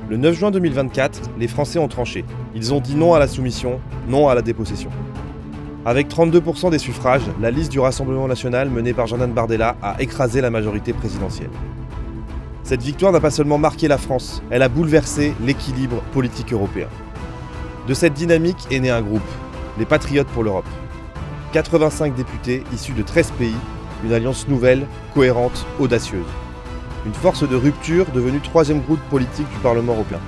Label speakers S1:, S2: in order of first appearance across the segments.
S1: Le 9 juin 2024, les Français ont tranché. Ils ont dit non à la soumission, non à la dépossession. Avec 32% des suffrages, la liste du Rassemblement national menée par Jordan Bardella a écrasé la majorité présidentielle. Cette victoire n'a pas seulement marqué la France, elle a bouleversé l'équilibre politique européen. De cette dynamique est né un groupe, les Patriotes pour l'Europe. 85 députés issus de 13 pays, une alliance nouvelle, cohérente, audacieuse. Une force de rupture devenue troisième groupe politique du Parlement européen.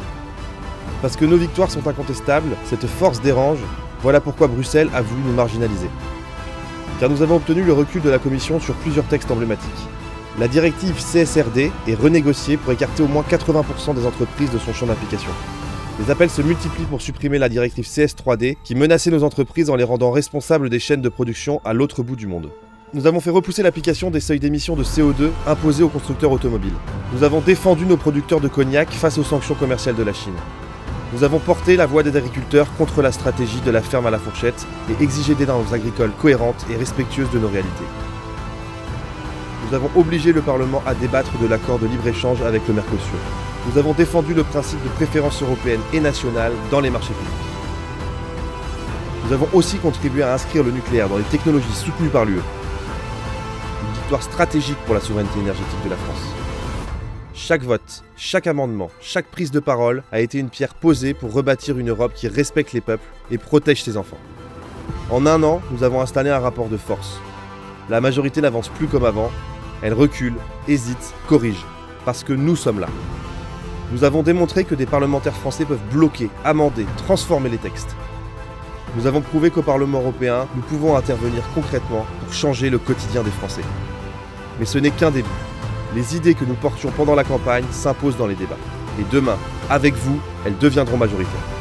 S1: Parce que nos victoires sont incontestables, cette force dérange, voilà pourquoi Bruxelles a voulu nous marginaliser. Car nous avons obtenu le recul de la Commission sur plusieurs textes emblématiques. La directive CSRD est renégociée pour écarter au moins 80% des entreprises de son champ d'application. Les appels se multiplient pour supprimer la directive CS3D qui menaçait nos entreprises en les rendant responsables des chaînes de production à l'autre bout du monde. Nous avons fait repousser l'application des seuils d'émissions de CO2 imposés aux constructeurs automobiles. Nous avons défendu nos producteurs de cognac face aux sanctions commerciales de la Chine. Nous avons porté la voix des agriculteurs contre la stratégie de la ferme à la fourchette et exigé des normes agricoles cohérentes et respectueuses de nos réalités. Nous avons obligé le Parlement à débattre de l'accord de libre-échange avec le Mercosur. Nous avons défendu le principe de préférence européenne et nationale dans les marchés publics. Nous avons aussi contribué à inscrire le nucléaire dans les technologies soutenues par l'UE. Une victoire stratégique pour la souveraineté énergétique de la France. Chaque vote, chaque amendement, chaque prise de parole a été une pierre posée pour rebâtir une Europe qui respecte les peuples et protège ses enfants. En un an, nous avons installé un rapport de force. La majorité n'avance plus comme avant, elle recule, hésite, corrige, parce que nous sommes là. Nous avons démontré que des parlementaires français peuvent bloquer, amender, transformer les textes. Nous avons prouvé qu'au Parlement européen, nous pouvons intervenir concrètement pour changer le quotidien des Français. Mais ce n'est qu'un début. Les idées que nous portions pendant la campagne s'imposent dans les débats. Et demain, avec vous, elles deviendront majoritaires.